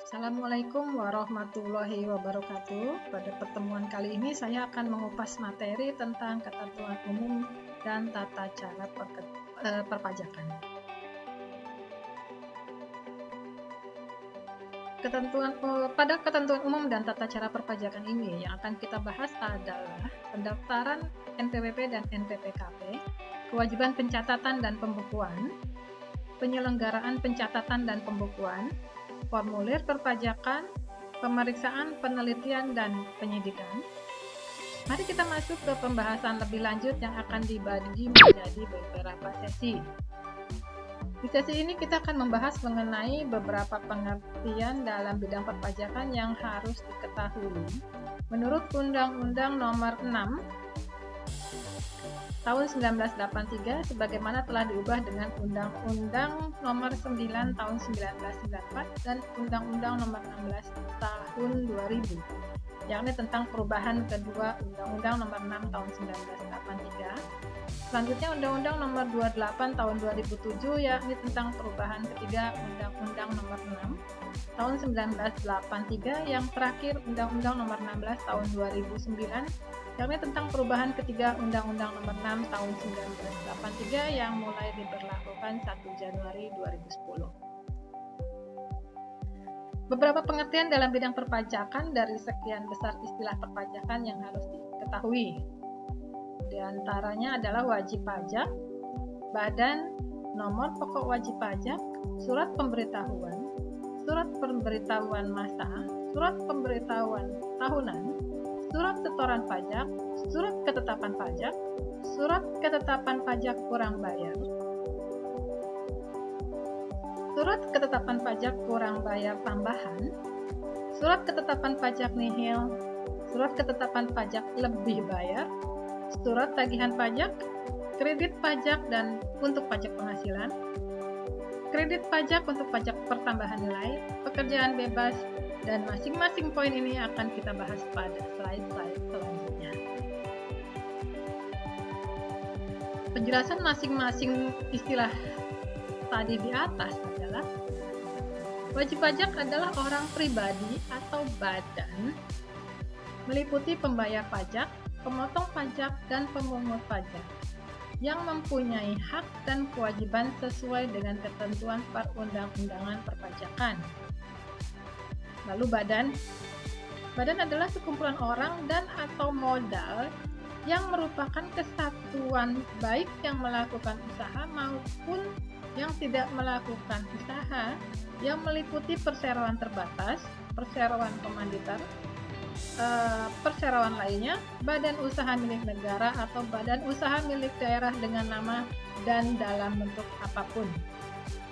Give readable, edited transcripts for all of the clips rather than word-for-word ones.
Assalamualaikum warahmatullahi wabarakatuh. Pada pertemuan kali ini saya akan mengupas materi tentang ketentuan umum dan tata cara perpajakan. Pada ketentuan umum dan tata cara perpajakan ini yang akan kita bahas adalah pendaftaran NPWP dan NPPKP, kewajiban pencatatan dan pembukuan, penyelenggaraan pencatatan dan pembukuan, formulir perpajakan, pemeriksaan, penelitian, dan penyidikan. Mari kita masuk ke pembahasan lebih lanjut yang akan dibagi menjadi beberapa sesi. Di sesi ini kita akan membahas mengenai beberapa pengertian dalam bidang perpajakan yang harus diketahui menurut Undang-Undang Nomor 6 Tahun 1983 sebagaimana telah diubah dengan Undang-Undang Nomor 9 Tahun 1994 dan Undang-Undang Nomor 16 Tahun 2000, yakni tentang perubahan kedua Undang-Undang Nomor 6 Tahun 1983. Selanjutnya Undang-Undang Nomor 28 Tahun 2007, yakni tentang perubahan ketiga Undang-Undang Nomor 6 Tahun 1983, yang terakhir Undang-Undang Nomor 16 Tahun 2009, yakni tentang perubahan ketiga Undang-Undang Nomor 6 Tahun 1983 yang mulai diberlakukan 1 Januari 2010. Beberapa pengertian dalam bidang perpajakan dari sekian besar istilah perpajakan yang harus diketahui. Di antaranya adalah wajib pajak, badan, nomor pokok wajib pajak, surat pemberitahuan, surat pemberitahuan masa, surat pemberitahuan tahunan, surat setoran pajak, surat ketetapan pajak, surat ketetapan pajak kurang bayar, surat ketetapan pajak kurang bayar tambahan, surat ketetapan pajak nihil, surat ketetapan pajak lebih bayar, surat tagihan pajak, kredit pajak dan untuk pajak penghasilan, kredit pajak untuk pajak pertambahan nilai, pekerjaan bebas, dan masing-masing poin ini akan kita bahas pada slide-slide selanjutnya. Penjelasan masing-masing istilah tadi di atas adalah wajib pajak adalah orang pribadi atau badan, meliputi pembayar pajak, pemotong pajak, dan pemungut pajak yang mempunyai hak dan kewajiban sesuai dengan ketentuan perundang-undangan perpajakan. Lalu badan adalah sekumpulan orang dan atau modal yang merupakan kesatuan baik yang melakukan usaha maupun yang tidak melakukan usaha, yang meliputi perseroan terbatas, perseroan komanditer, perseroan lainnya, badan usaha milik negara atau badan usaha milik daerah dengan nama dan dalam bentuk apapun,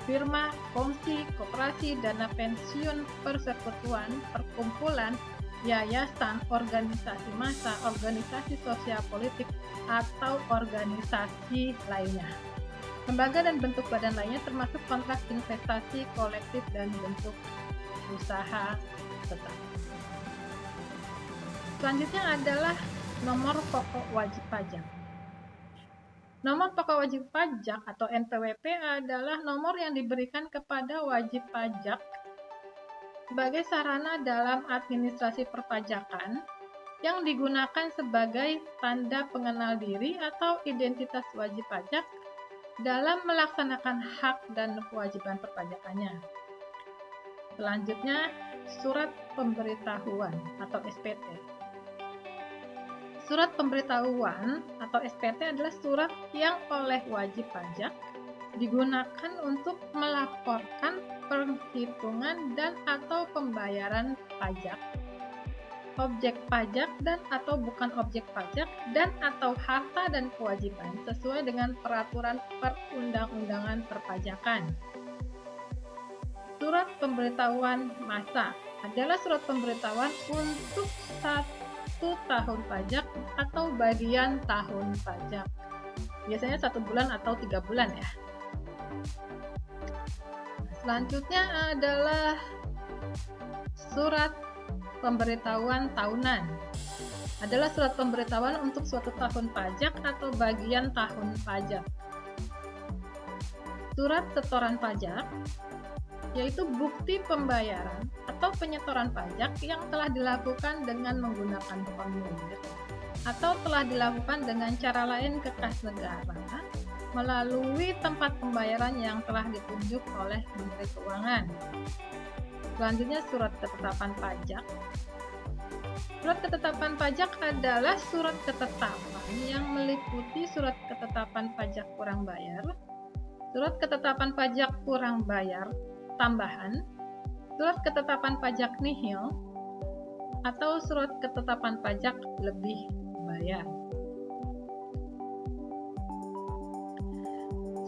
firma, kongsi, koperasi, dana pensiun, persekutuan, perkumpulan, yayasan, organisasi massa, organisasi sosial politik, atau organisasi lainnya. Lembaga dan bentuk badan lainnya termasuk kontrak investasi kolektif dan bentuk usaha tetap. Selanjutnya adalah nomor pokok wajib pajak. Nomor pokok wajib pajak atau NPWP adalah nomor yang diberikan kepada wajib pajak sebagai sarana dalam administrasi perpajakan yang digunakan sebagai tanda pengenal diri atau identitas wajib pajak dalam melaksanakan hak dan kewajiban perpajakannya. Selanjutnya, surat pemberitahuan atau SPT. Surat pemberitahuan atau SPT adalah surat yang oleh wajib pajak digunakan untuk melaporkan perhitungan dan atau pembayaran pajak, objek pajak dan atau bukan objek pajak, dan atau harta dan kewajiban sesuai dengan peraturan perundang-undangan perpajakan. Surat pemberitahuan masa adalah surat pemberitahuan untuk 1 tahun pajak atau bagian tahun pajak. Biasanya 1 bulan atau 3 bulan ya. Selanjutnya adalah surat pemberitahuan tahunan. Adalah surat pemberitahuan untuk suatu tahun pajak atau bagian tahun pajak. Surat setoran pajak yaitu bukti pembayaran atau penyetoran pajak yang telah dilakukan dengan menggunakan formulir atau telah dilakukan dengan cara lain ke kas negara melalui tempat pembayaran yang telah ditunjuk oleh Menteri Keuangan. Selanjutnya, surat ketetapan pajak. Surat ketetapan pajak adalah surat ketetapan yang meliputi surat ketetapan pajak kurang bayar, surat ketetapan pajak kurang bayar tambahan, surat ketetapan pajak nihil, atau surat ketetapan pajak lebih bayar.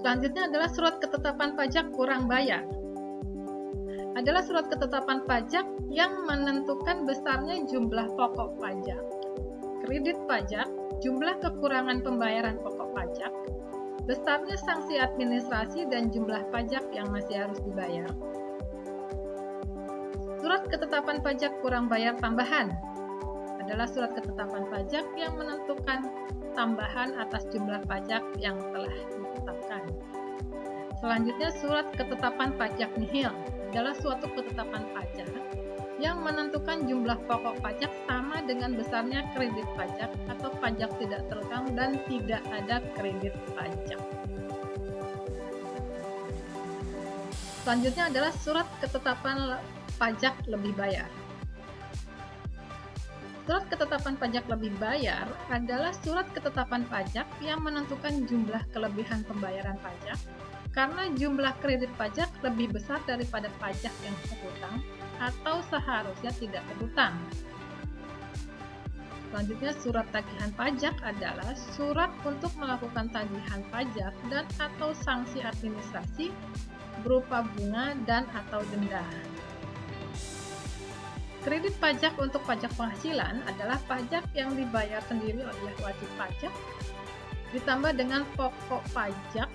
Selanjutnya adalah surat ketetapan pajak kurang bayar. Adalah surat ketetapan pajak yang menentukan besarnya jumlah pokok pajak, kredit pajak, jumlah kekurangan pembayaran pokok pajak, besarnya sanksi administrasi dan jumlah pajak yang masih harus dibayar. Surat ketetapan pajak kurang bayar tambahan adalah surat ketetapan pajak yang menentukan tambahan atas jumlah pajak yang telah ditetapkan. Selanjutnya, surat ketetapan pajak nihil adalah suatu ketetapan pajak yang menentukan jumlah pokok pajak sama dengan besarnya kredit pajak atau pajak tidak terutang dan tidak ada kredit pajak. Selanjutnya adalah surat ketetapan pajak lebih bayar. Surat ketetapan pajak lebih bayar adalah surat ketetapan pajak yang menentukan jumlah kelebihan pembayaran pajak karena jumlah kredit pajak lebih besar daripada pajak yang terhutang atau seharusnya tidak terhutang. Selanjutnya, surat tagihan pajak adalah surat untuk melakukan tagihan pajak dan atau sanksi administrasi berupa bunga dan atau denda. Kredit pajak untuk pajak penghasilan adalah pajak yang dibayar sendiri oleh wajib pajak ditambah dengan pokok pajak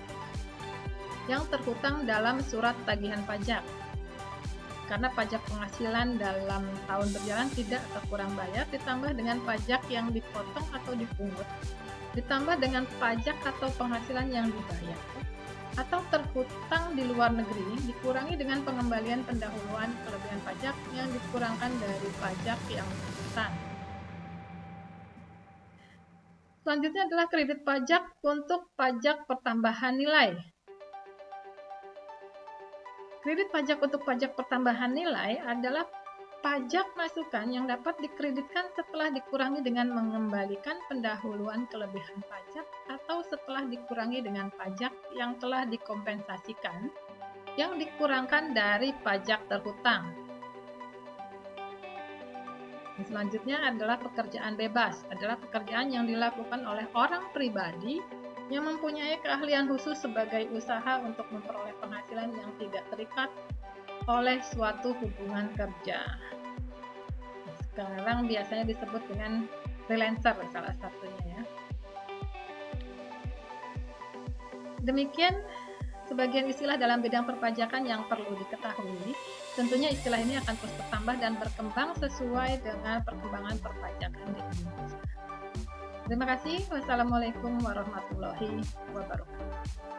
yang terhutang dalam surat tagihan pajak. Karena pajak penghasilan dalam tahun berjalan tidak atau kurang bayar ditambah dengan pajak yang dipotong atau dipungut ditambah dengan pajak atau penghasilan yang dibayar atau terhutang di luar negeri dikurangi dengan pengembalian pendahuluan kelebihan pajak yang dikurangkan dari pajak yang terhutang. Selanjutnya adalah kredit pajak untuk pajak pertambahan nilai. Kredit pajak untuk pajak pertambahan nilai adalah pajak masukan yang dapat dikreditkan setelah dikurangi dengan mengembalikan pendahuluan kelebihan pajak atau setelah dikurangi dengan pajak yang telah dikompensasikan yang dikurangkan dari pajak terhutang. Selanjutnya adalah pekerjaan bebas, adalah pekerjaan yang dilakukan oleh orang pribadi yang mempunyai keahlian khusus sebagai usaha untuk memperoleh penghasilan yang tidak terikat oleh suatu hubungan kerja. Sekarang biasanya disebut dengan freelancer salah satunya ya. Demikian sebagian istilah dalam bidang perpajakan yang perlu diketahui. Tentunya istilah ini akan terus bertambah dan berkembang sesuai dengan perkembangan perpajakan di Indonesia. Terima kasih. Wassalamualaikum warahmatullahi wabarakatuh.